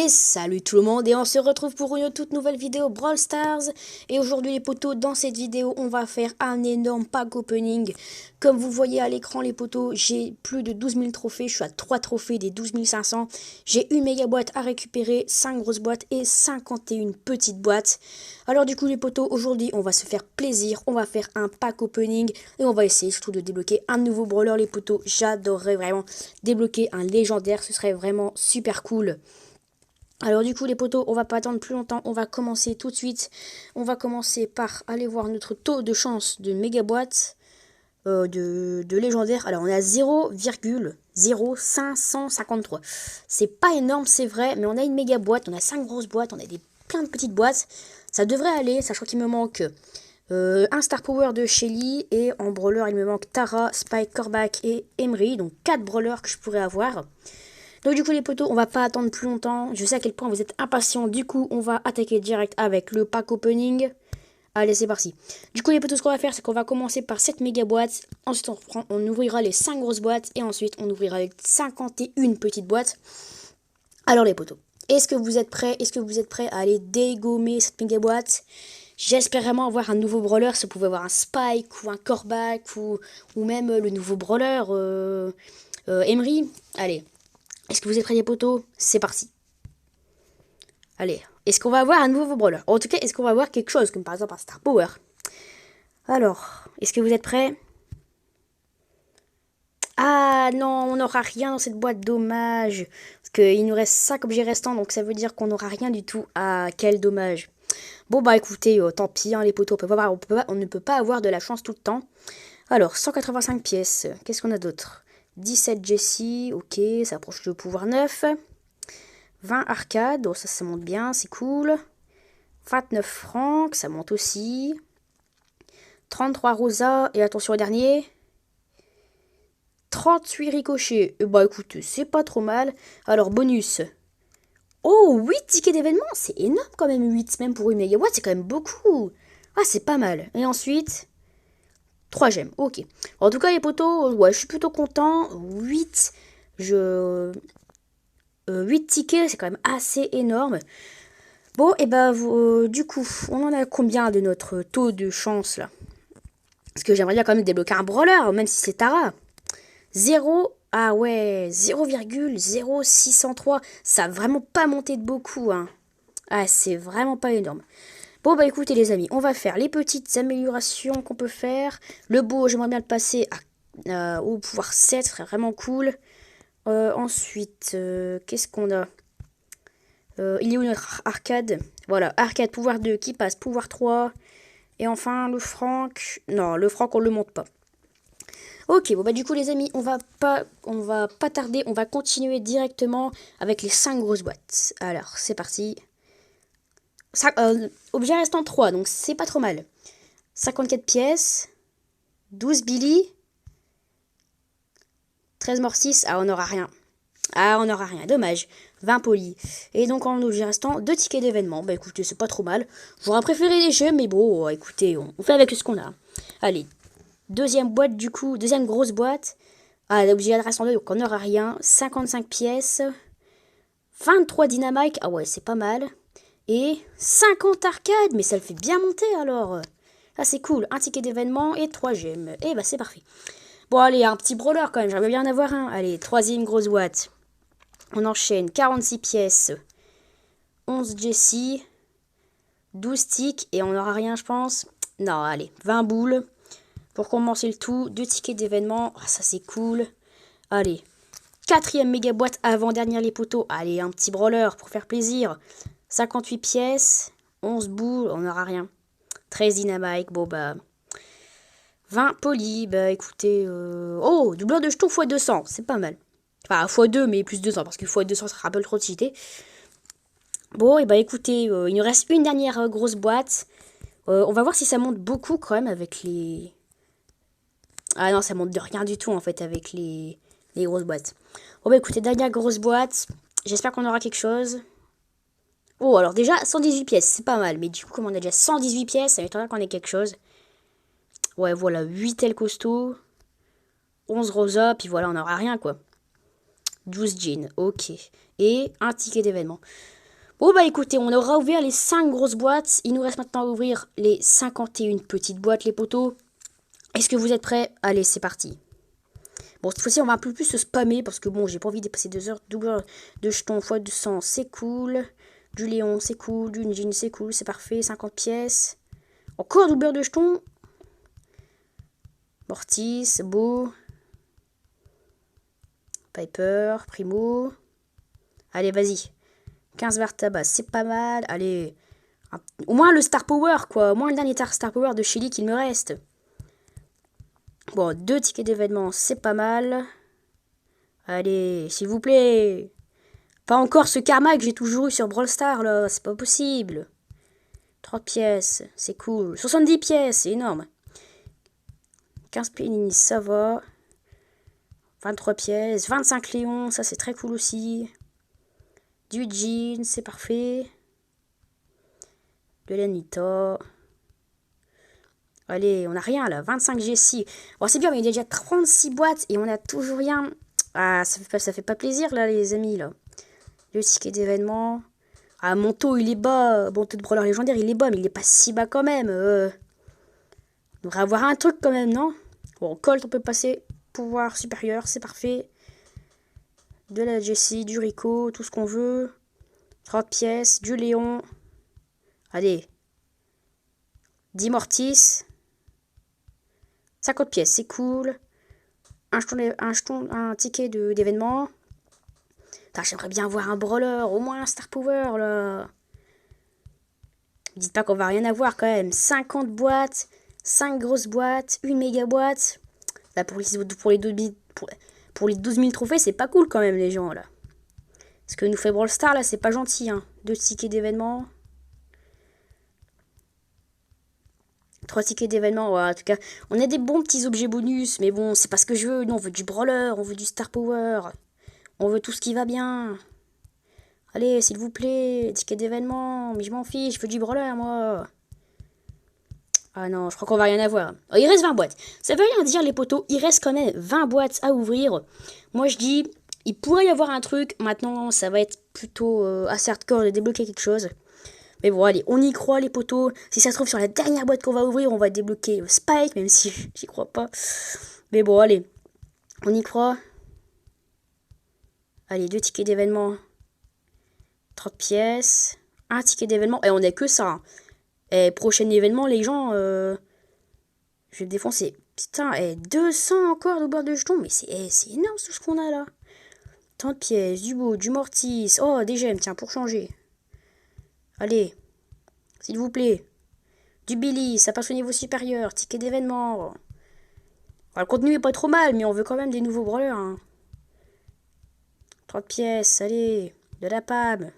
Et salut tout le monde, et on se retrouve pour une toute nouvelle vidéo Brawl Stars. Et aujourd'hui les potos, dans cette vidéo on va faire un énorme pack opening. Comme vous voyez à l'écran les potos, j'ai plus de 12 000 trophées, je suis à 3 trophées des 12 500. J'ai une méga boîte à récupérer, 5 grosses boîtes et 51 petites boîtes. Alors du coup les potos, aujourd'hui on va se faire plaisir, on va faire un pack opening. Et on va essayer surtout de débloquer un nouveau brawler les potos. J'adorerais vraiment débloquer un légendaire, ce serait vraiment super cool. Alors du coup les potos, on va pas attendre plus longtemps, on va commencer tout de suite. On va commencer par aller voir notre taux de chance de méga boîte de légendaire. Alors on est à 0,0553. C'est pas énorme c'est vrai, mais on a une méga boîte, on a 5 grosses boîtes, on a plein de petites boîtes. Ça devrait aller, sachant qu'il me manque un Star Power de Shelly et en brawler il me manque Tara, Spike, Corbac et Emery. Donc 4 brawlers que je pourrais avoir. Donc du coup les potos, on va pas attendre plus longtemps. Je sais à quel point vous êtes impatients. Du coup, on va attaquer direct avec le pack opening. Allez, c'est parti. Du coup les potos, ce qu'on va faire, c'est qu'on va commencer par cette méga boîte. Ensuite, on ouvrira les 5 grosses boîtes. Et ensuite, on ouvrira les 51 petites boîtes. Alors les potos, est-ce que vous êtes prêts? Est-ce que vous êtes prêts à aller dégommer cette méga boîte? J'espère vraiment avoir un nouveau brawler. Si vous pouvez avoir un Spike ou un Corbac ou même le nouveau brawler Emery. Allez. Est-ce que vous êtes prêts les potos? C'est parti. Allez, est-ce qu'on va avoir un nouveau brawler? En tout cas, est-ce qu'on va avoir quelque chose, comme par exemple un Star Power? Alors, est-ce que vous êtes prêts? Ah non, on n'aura rien dans cette boîte, dommage. Parce qu'il nous reste 5 objets restants, donc ça veut dire qu'on n'aura rien du tout. Ah, quel dommage. Bon bah écoutez, tant pis, hein, les potos, on ne peut pas avoir de la chance tout le temps. Alors, 185 pièces, qu'est-ce qu'on a d'autre? 17 Jessie, ok, ça approche le pouvoir 9. 20 arcades, oh, ça monte bien, c'est cool. 29 francs, ça monte aussi. 33 rosa, et attention au dernier. 38 ricochets, et bah écoute, c'est pas trop mal. Alors, bonus. Oh, 8 tickets d'événement, c'est énorme quand même, 8, même pour une méga boîte, c'est quand même beaucoup. Ah, c'est pas mal. Et ensuite, 3 gemmes, ok. En tout cas, les potos, ouais, je suis plutôt content. 8, 8 tickets, c'est quand même assez énorme. Bon, et bah, du coup, on en a combien de notre taux de chance, là? Parce que j'aimerais bien quand même débloquer un brawler, même si c'est Tara. 0, ah ouais, 0,0603. Ça a vraiment pas monté de beaucoup, hein. Ah, c'est vraiment pas énorme. Bon, bah écoutez, les amis, on va faire les petites améliorations qu'on peut faire. Le beau, j'aimerais bien le passer au pouvoir 7, ce serait vraiment cool. Ensuite, qu'est-ce qu'on a? Il est où notre arcade? Voilà, arcade pouvoir 2 qui passe pouvoir 3. Et enfin, le franc. Non, le franc, on le monte pas. Ok, bon bah du coup les amis, on va pas tarder, on va continuer directement avec les 5 grosses boîtes. Alors, c'est parti. Objet restant 3, donc c'est pas trop mal. 54 pièces. 12 Billy. 13 Mortis. Ah, on n'aura rien. Ah, on n'aura rien, dommage. 20 polis. Et donc en objet restant, 2 tickets d'événement. Bah écoutez, c'est pas trop mal. J'aurais préféré des jeux, mais bon, écoutez, on fait avec ce qu'on a. Allez, deuxième boîte du coup, deuxième grosse boîte. Ah, l'objet restant 2, donc on n'aura rien. 55 pièces. 23 dynamite. Ah ouais, c'est pas mal. Et 50 arcades, mais ça le fait bien monter alors. Ah, c'est cool. Un ticket d'événement et 3 gemmes. Et bah c'est parfait. Bon, allez, un petit brawler quand même, j'aimerais bien en avoir un. Allez, troisième grosse boîte. On enchaîne, 46 pièces, 11 Jessie, 12 ticks, et on n'aura rien, je pense. Non, allez, 20 boules. Pour commencer le tout, 2 tickets d'événement. Ah, ça, c'est cool. Allez, quatrième méga boîte avant-dernière les poteaux. Allez, un petit brawler pour faire plaisir. 58 pièces, 11 boules, on n'aura rien. 13 dynamite, bon bah... 20 polis, bah écoutez... Oh, doubleur de jetons x200, c'est pas mal. Enfin, x2, mais plus 200, parce que x200, ça rappelle trop de cité. Bon, et bah écoutez, il nous reste une dernière grosse boîte. On va voir si ça monte beaucoup quand même avec les... Ah non, ça monte de rien du tout en fait avec les grosses boîtes. Bon bah écoutez, dernière grosse boîte. J'espère qu'on aura quelque chose. Oh, alors déjà, 118 pièces, c'est pas mal. Mais du coup, comme on a déjà 118 pièces, ça m'étonnerait qu'on ait quelque chose. Ouais, voilà, 8 ailes costaud. 11 rosa, puis voilà, on n'aura rien quoi. 12 jeans, ok. Et un ticket d'événement. Bon bah écoutez, on aura ouvert les 5 grosses boîtes. Il nous reste maintenant à ouvrir les 51 petites boîtes, les potos. Est-ce que vous êtes prêts? Allez, c'est parti. Bon, cette fois-ci, on va un peu plus se spammer parce que bon, j'ai pas envie de passer 2 heures. Double de jetons x 200, c'est cool. Du Léon, c'est cool. Du Njin, c'est cool, c'est parfait. 50 pièces. Encore doubleur de jetons. Mortis, beau. Piper, Primo. Allez, vas-y. 15 Vartabas, c'est pas mal. Allez. Au moins le Star Power, quoi. Au moins le dernier Star Power de Chili qu'il me reste. Bon, 2 tickets d'événement, c'est pas mal. Allez, s'il vous plaît. Pas encore ce karma que j'ai toujours eu sur Brawl Stars, là. C'est pas possible. 30 pièces, c'est cool. 70 pièces, c'est énorme. 15 pénis, ça va. 23 pièces. 25 Léons, ça c'est très cool aussi. Du jean, c'est parfait. De l'Anita. Allez, on a rien là. 25 Jessie. Bon, c'est bien, mais il y a déjà 36 boîtes et on a toujours rien. Ah, ça fait pas plaisir là, les amis, là. Le ticket d'événement. Ah, mon taux, il est bas. Bon, taux de brawler légendaire, il est bas, mais il est pas si bas quand même. On devrait avoir un truc quand même, non? Bon, Colt, on peut passer. Pouvoir supérieur, c'est parfait. De la Jessie, du Rico, tout ce qu'on veut. 30 pièces, du Léon. Allez. 10 Mortis. 50 pièces, c'est cool. Un ticket d'événement. J'aimerais bien avoir un brawler, au moins un Star Power, là. Dites pas qu'on va rien avoir, quand même. 50 boîtes, 5 grosses boîtes, une méga boîte. Là, pour les 12 000 trophées, c'est pas cool, quand même, les gens, là. Ce que nous fait Brawl Stars, là, c'est pas gentil, hein. 2 tickets d'événement. 3 tickets d'événement, ouais, en tout cas, on a des bons petits objets bonus, mais bon, c'est pas ce que je veux. Nous, on veut du brawler, on veut du Star Power. On veut tout ce qui va bien. Allez, s'il vous plaît, ticket d'événement. Mais je m'en fiche, je veux du brawler, moi. Ah non, je crois qu'on va rien avoir. Oh, il reste 20 boîtes. Ça veut rien dire, les potos. Il reste quand même 20 boîtes à ouvrir. Moi, je dis, il pourrait y avoir un truc. Maintenant, ça va être plutôt assez hardcore de débloquer quelque chose. Mais bon, allez, on y croit, les potos. Si ça se trouve, sur la dernière boîte qu'on va ouvrir, on va débloquer Spike, même si j'y crois pas. Mais bon, allez, on y croit. Allez, 2 tickets d'événement. 30 pièces. Un ticket d'événement. Et on n'a que ça. Hein. Et prochain événement, les gens... je vais le défoncer. Putain, 200 encore de barres de jetons. Mais c'est énorme tout ce qu'on a là. 30 pièces, du beau, du mortis. Oh, des gemmes, tiens, pour changer. Allez. S'il vous plaît. Du Billy, ça passe au niveau supérieur. Ticket d'événement. Enfin, le contenu est pas trop mal, mais on veut quand même des nouveaux brawlers. Hein. 30 pièces, allez. De la Pam.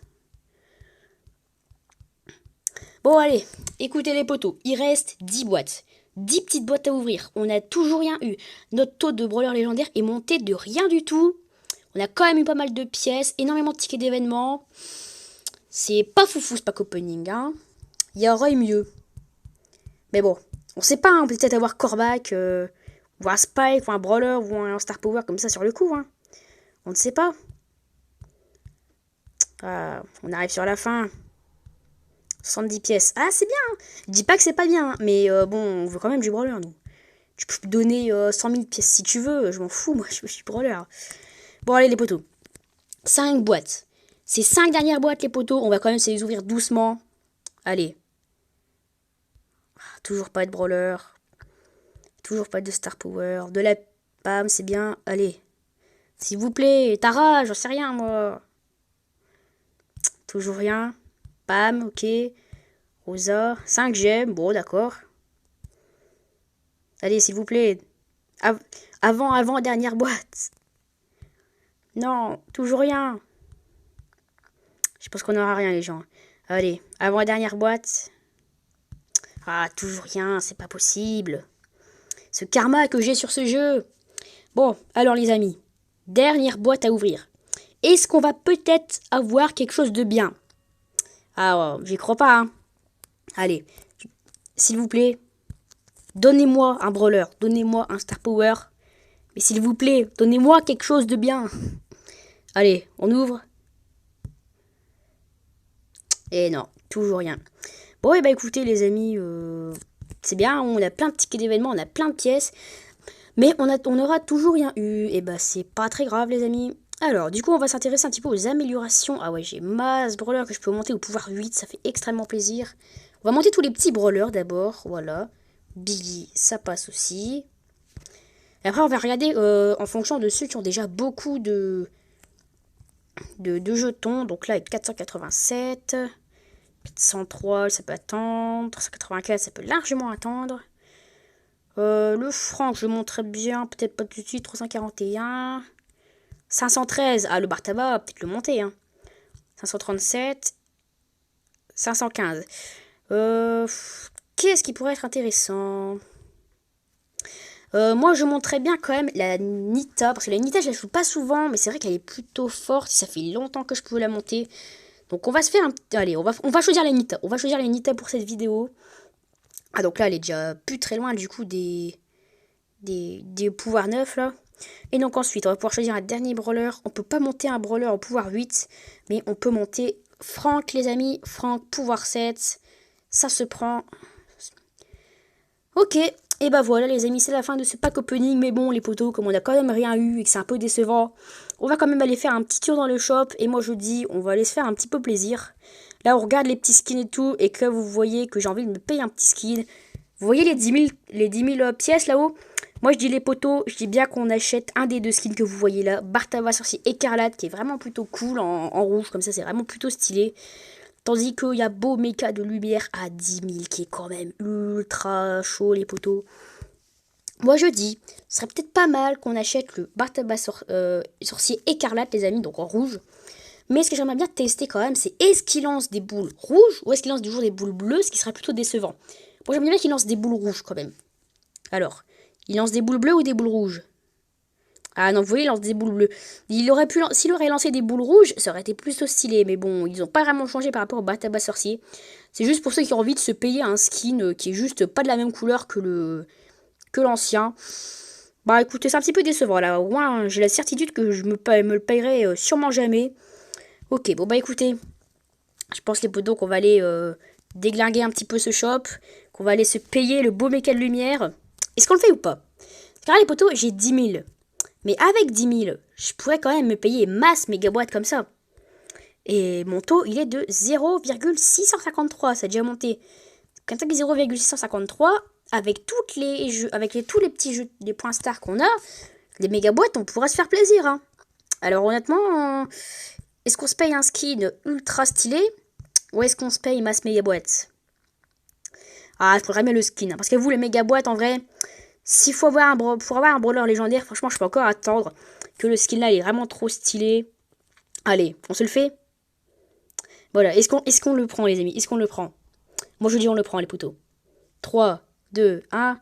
Bon, allez. Écoutez les potos. Il reste 10 boîtes. 10 petites boîtes à ouvrir. On n'a toujours rien eu. Notre taux de brawler légendaire est monté de rien du tout. On a quand même eu pas mal de pièces. Énormément de tickets d'événement. C'est pas foufou ce pack opening. Hein. Il y aurait mieux. Mais bon. On sait pas. Hein. On peut peut-être avoir Corbac. Ou un Spike. Ou un brawler. Ou un Star Power comme ça sur le coup. Hein. On ne sait pas. Ah, on arrive sur la fin. 70 pièces. Ah, c'est bien. Hein. Je dis pas que c'est pas bien. Hein. Mais bon, on veut quand même du brawler, nous. Tu peux donner 100 000 pièces si tu veux. Je m'en fous, moi. Je suis brawler. Bon, allez, les potos. 5 boîtes. Ces 5 dernières boîtes, les potos, on va quand même se les ouvrir doucement. Allez. Ah, toujours pas de brawler. Toujours pas de Star Power. De la Pam, c'est bien. Allez. S'il vous plaît. Tara, j'en sais rien, moi. Toujours rien. Pam, ok. Rosa. 5 gemmes. Bon, d'accord. Allez, s'il vous plaît. Avant, dernière boîte. Non, toujours rien. Je pense qu'on n'aura rien, les gens. Allez, avant, dernière boîte. Ah, toujours rien, c'est pas possible. Ce karma que j'ai sur ce jeu. Bon, alors les amis. Dernière boîte à ouvrir. Est-ce qu'on va peut-être avoir quelque chose de bien? Ah, j'y crois pas, hein. Allez, s'il vous plaît. Donnez-moi un brawler. Donnez-moi un Star Power. Mais s'il vous plaît, donnez-moi quelque chose de bien. Allez, on ouvre. Et non, toujours rien. Bon, et bah écoutez les amis, c'est bien, on a plein de tickets d'événements, on a plein de pièces, mais on aura toujours rien eu. Et bah c'est pas très grave les amis. Alors, du coup, on va s'intéresser un petit peu aux améliorations. Ah ouais, j'ai masse brawler que je peux monter au pouvoir 8, ça fait extrêmement plaisir. On va monter tous les petits brawlers d'abord, voilà. Biggie, ça passe aussi. Et après, on va regarder en fonction de ceux qui ont déjà beaucoup de jetons. Donc là, avec 487, 103, ça peut attendre. 184, ça peut largement attendre. Le franc, je le montrerai bien, peut-être pas tout de suite. 341. 513, ah, le Bartaba, peut-être le monter. Hein. 537. 515. Qu'est-ce qui pourrait être intéressant? Moi, je monterais bien quand même la Nita, parce que la Nita, je la joue pas souvent, mais c'est vrai qu'elle est plutôt forte, ça fait longtemps que je pouvais la monter. Donc on va se faire un... Allez, on va choisir la Nita. On va choisir la Nita pour cette vidéo. Ah, donc là, elle est déjà plus très loin, du coup, des pouvoirs 9, là. Et donc ensuite, on va pouvoir choisir un dernier brawler. On peut pas monter un brawler au pouvoir 8, mais on peut monter Franck, les amis. Franck, pouvoir 7. Ça se prend... Ok, et bah voilà les amis, c'est la fin de ce pack opening, mais bon les potos, comme on a quand même rien eu et que c'est un peu décevant, on va quand même aller faire un petit tour dans le shop, et moi je dis, on va aller se faire un petit peu plaisir. Là on regarde les petits skins et tout, et que vous voyez que j'ai envie de me payer un petit skin. Vous voyez les 10 000 pièces là-haut? Moi je dis les potos, je dis bien qu'on achète un des deux skins que vous voyez là, Bartava Sorcier Écarlate, qui est vraiment plutôt cool en rouge, comme ça c'est vraiment plutôt stylé. Tandis qu'il y a Beau Mecha de Lumière à 10 000 qui est quand même ultra chaud les potos. Moi je dis, ce serait peut-être pas mal qu'on achète le Bartaba Sorcier Écarlate les amis, donc en rouge. Mais ce que j'aimerais bien tester quand même, c'est est-ce qu'il lance des boules rouges ou est-ce qu'il lance toujours des boules bleues, ce qui serait plutôt décevant. Moi j'aimerais bien qu'il lance des boules rouges quand même. Alors, il lance des boules bleues ou des boules rouges? Ah non, vous voyez, il lance des boules bleues. S'il aurait lancé des boules rouges, ça aurait été plus stylé. Mais bon, ils ont pas vraiment changé par rapport au Bartaba Sorcier. C'est juste pour ceux qui ont envie de se payer un skin qui est juste pas de la même couleur que l'ancien. Bah écoutez, c'est un petit peu décevant là. Au moins, j'ai la certitude que je me le payerai sûrement jamais. Ok, bon bah écoutez, je pense les potos qu'on va aller déglinguer un petit peu ce shop. Qu'on va aller se payer le beau méca de lumière. Est-ce qu'on le fait ou pas? Car les potos, j'ai 10 000. Mais avec 10 000, je pourrais quand même me payer masse mégaboîtes comme ça. Et mon taux, il est de 0,653. Ça a déjà monté. Quand 0,653, avec tous les petits jeux, les points stars qu'on a, les mégaboîtes, on pourra se faire plaisir. Hein. Alors honnêtement, est-ce qu'on se paye un skin ultra stylé ou est-ce qu'on se paye masse mégaboîtes? Ah, je prendrais bien le skin. Hein, parce que vous, les mégaboîtes, en vrai, s'il faut pour avoir un brawler légendaire, franchement, je peux encore attendre que le skin là il est vraiment trop stylé. Allez, on se le fait. Voilà, est-ce qu'on le prend, les amis? Est-ce qu'on le prend? Moi, je dis on le prend, les potos. 3, 2, 1.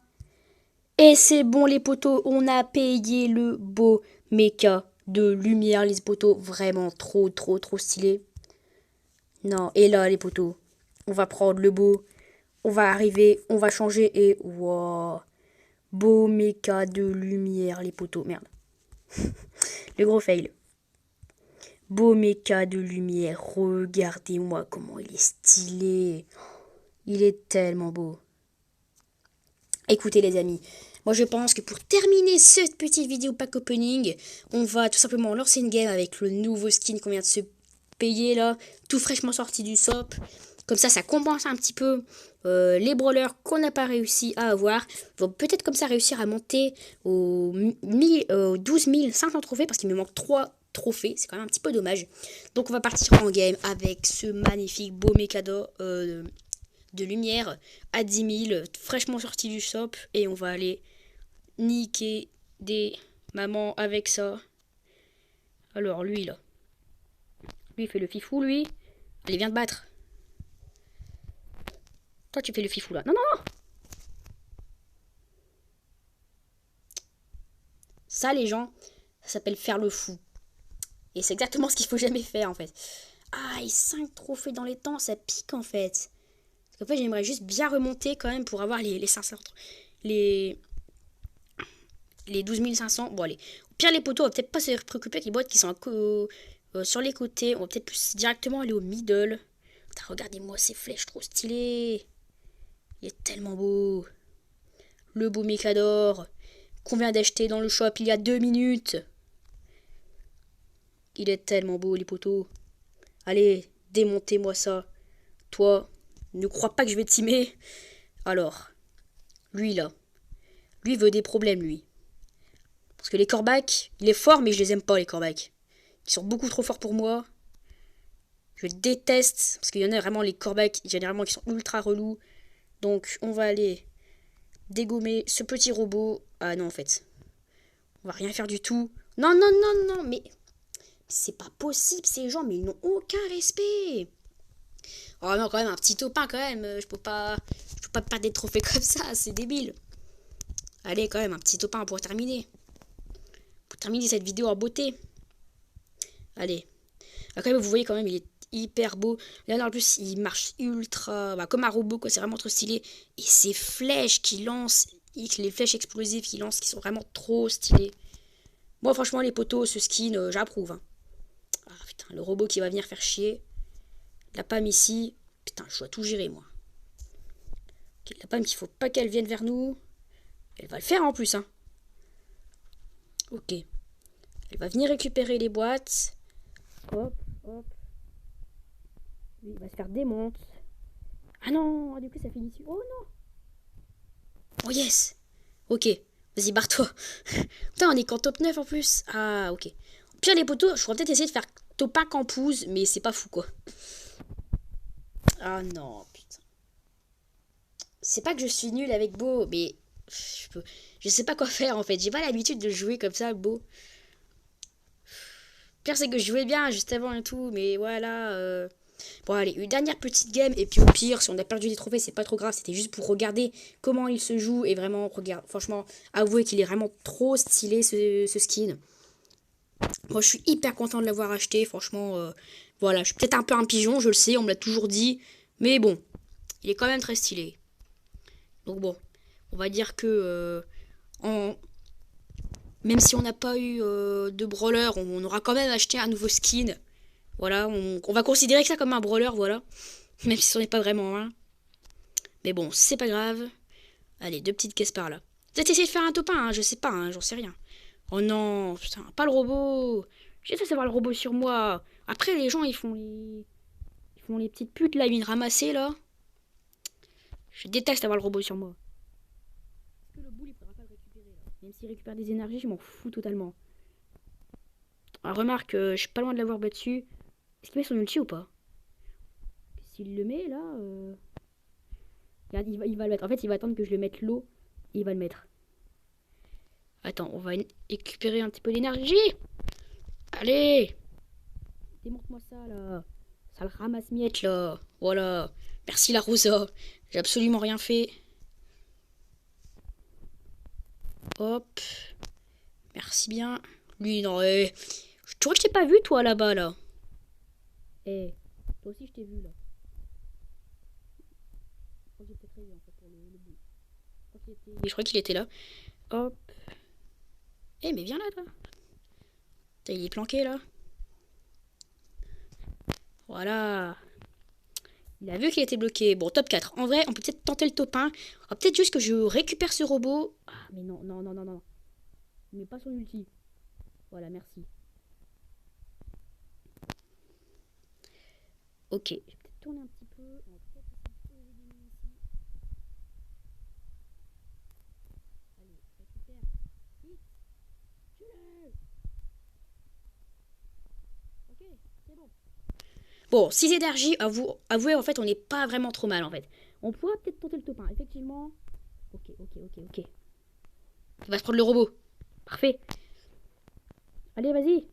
Et c'est bon, les potos, on a payé le beau méca de lumière, les potos. Vraiment trop, trop, trop stylé. Non, et là, les potos, on va prendre le beau. On va arriver, on va changer et... Wow. Beau méca de lumière, les potos. Merde. Le gros fail. Beau méca de lumière. Regardez-moi comment il est stylé. Il est tellement beau. Écoutez les amis, moi je pense que pour terminer cette petite vidéo pack opening, on va tout simplement lancer une game avec le nouveau skin qu'on vient de se payer là, tout fraîchement sorti du shop. Comme ça compense un petit peu les brawlers qu'on n'a pas réussi à avoir. On va peut-être comme ça réussir à monter aux 12 500 trophées parce qu'il me manque 3 trophées. C'est quand même un petit peu dommage. Donc on va partir en game avec ce magnifique beau mécado de lumière à 10 000, fraîchement sorti du shop. Et on va aller niquer des mamans avec ça. Alors lui là. Lui il fait le fifou lui. Allez viens te battre. Toi, tu fais le fifou, là. Non, non, non. Ça, les gens, ça s'appelle faire le fou. Et c'est exactement ce qu'il faut jamais faire, en fait. Ah, et 5 trophées dans les temps, ça pique, en fait. Parce qu'en fait, j'aimerais juste bien remonter, quand même, pour avoir les 500... Les 12 500. Bon, allez. Au pire, les poteaux, on va peut-être pas se préoccuper avec les boîtes qui sont sur les côtés. On va peut-être plus directement aller au middle. Regardez-moi ces flèches trop stylées. Il est tellement beau. Le beau Mechador qu'on vient d'acheter dans le shop il y a 2 minutes. Il est tellement beau, les potos. Allez, démontez-moi ça. Toi, ne crois pas que je vais te timer. Alors, lui là. Lui veut des problèmes, lui. Parce que les Corbacs, il est fort, mais je les aime pas, les Corbacs. Ils sont beaucoup trop forts pour moi. Je déteste, parce qu'il y en a vraiment, les Corbacs, généralement, qui sont ultra relous. Donc, on va aller dégommer ce petit robot. Ah non, en fait. On va rien faire du tout. Non, non, non, non, mais... C'est pas possible, ces gens, mais ils n'ont aucun respect. Oh non, quand même, un petit topin, quand même. Je peux pas perdre des trophées comme ça, c'est débile. Allez, quand même, un petit topin pour terminer. Pour terminer cette vidéo en beauté. Allez. Là, quand même, vous voyez, quand même, il est hyper beau. Là, en plus, il marche ultra... Bah, comme un robot, quoi. C'est vraiment trop stylé. Et ces flèches qu'il lance, les flèches explosives qu'il lance, qui sont vraiment trop stylées. Moi, franchement, les potos, ce skin, j'approuve. Hein. Ah, putain, le robot qui va venir faire chier. La Pam ici. Putain, je dois tout gérer, moi. Okay, la Pam, il faut pas qu'elle vienne vers nous. Elle va le faire, en plus, hein. Ok. Elle va venir récupérer les boîtes. Hop, hop. Lui, il va se faire démonter. Ah non, du coup, ça finit dessus. Oh non. Oh yes. Ok. Vas-y, barre-toi. Putain, on est qu'en top 9 en plus. Ah, ok. Pire, les potos, je pourrais peut-être essayer de faire top 1 campouse, mais c'est pas fou, quoi. Ah non, putain. C'est pas que je suis nulle avec Beau, mais... Je sais pas quoi faire, en fait. J'ai pas l'habitude de jouer comme ça, Beau. Pire, c'est que je jouais bien juste avant et tout, mais voilà... Bon, allez, une dernière petite game, et puis au pire, si on a perdu des trophées, c'est pas trop grave, c'était juste pour regarder comment il se joue, et vraiment, regarde, franchement, avouez qu'il est vraiment trop stylé, ce skin. Moi, je suis hyper content de l'avoir acheté, franchement, voilà, je suis peut-être un peu un pigeon, je le sais, on me l'a toujours dit, mais bon, il est quand même très stylé. Donc bon, on va dire que, même si on n'a pas eu de brawler, on aura quand même acheté un nouveau skin. Voilà, on va considérer que ça comme un brawler, voilà. Même si ce n'est pas vraiment un. Mais bon, c'est pas grave. Allez, 2 petites caisses par là. Peut-être essayer de faire un top 1, hein, je sais pas, hein, j'en sais rien. Oh non, putain, pas le robot. J'ai fait savoir le robot sur moi. Après, les gens, ils font les petites putes, là, ils viennent ramasser, là. Je déteste avoir le robot sur moi. Est-ce que le boule, il faudra pas le récupérer, là. Même s'il récupère des énergies, je m'en fous totalement. Ah, remarque, je suis pas loin de l'avoir battu. Est-ce qu'il met son ulti ou pas? S'il le met là, regarde, il va le mettre. En fait, il va attendre que je le mette l'eau et il va le mettre. Attends, on va récupérer un petit peu d'énergie. Allez, démonte-moi ça là. Ça le ramasse-miettes là. Voilà. Merci la Rosa. J'ai absolument rien fait. Hop. Merci bien. Lui, non, tu vois que je t'ai pas vu toi là-bas là. Eh, toi aussi je t'ai vu là. Je crois que j'ai peut-être rêvé en fait pour le bout. Je crois qu'il était là. Hop. Eh mais viens là toi. Il est planqué là. Voilà. Il a vu qu'il était bloqué. Bon, top 4. En vrai, on peut peut-être tenter le top 1. Peut-être juste que je récupère ce robot. Ah mais non, non, non, non, non. Mais pas son ulti. Voilà, merci. Ok. Je vais peut-être tourner un petit peu. On va peut-être essayer de poser des mines ici. Allez, récupère. Vite. Tue-le. Ok, c'est bon. Bon, 6 énergies, avouez, en fait, on n'est pas vraiment trop mal, en fait. On pourra peut-être tenter le top 1, effectivement. Ok. Il va se prendre le robot. Parfait. Allez, vas-y.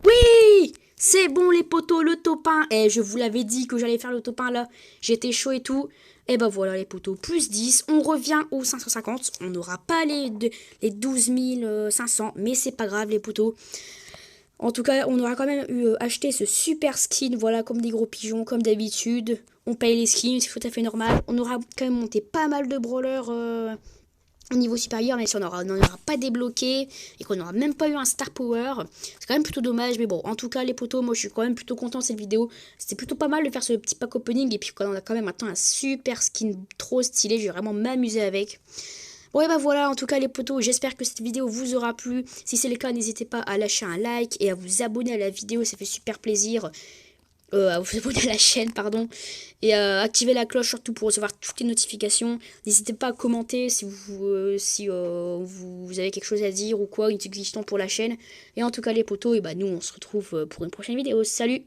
Oui! C'est bon, les potos, le top 1. Eh, je vous l'avais dit que j'allais faire le top 1, là. J'étais chaud et tout. Et ben voilà, les potos, plus 10. On revient aux 550. On n'aura pas les 12 500, mais c'est pas grave, les potos. En tout cas, on aura quand même acheté ce super skin, voilà, comme des gros pigeons, comme d'habitude. On paye les skins, c'est tout à fait normal. On aura quand même monté pas mal de brawlers au niveau supérieur, même si on n'en aura pas débloqué et qu'on n'aura même pas eu un Star Power. C'est quand même plutôt dommage, mais bon, en tout cas, les potos, moi je suis quand même plutôt content de cette vidéo. C'était plutôt pas mal de faire ce petit pack opening, et puis quand on a quand même maintenant un super skin trop stylé, je vais vraiment m'amuser avec. Bon et bah voilà, en tout cas les potos, j'espère que cette vidéo vous aura plu. Si c'est le cas, n'hésitez pas à lâcher un like et à vous abonner à la vidéo, ça fait super plaisir. À vous abonner à la chaîne, pardon, et activer la cloche surtout pour recevoir toutes les notifications. N'hésitez pas à commenter si vous avez quelque chose à dire ou quoi, une suggestion pour la chaîne. Et en tout cas les potos, et bah nous on se retrouve pour une prochaine vidéo. Salut!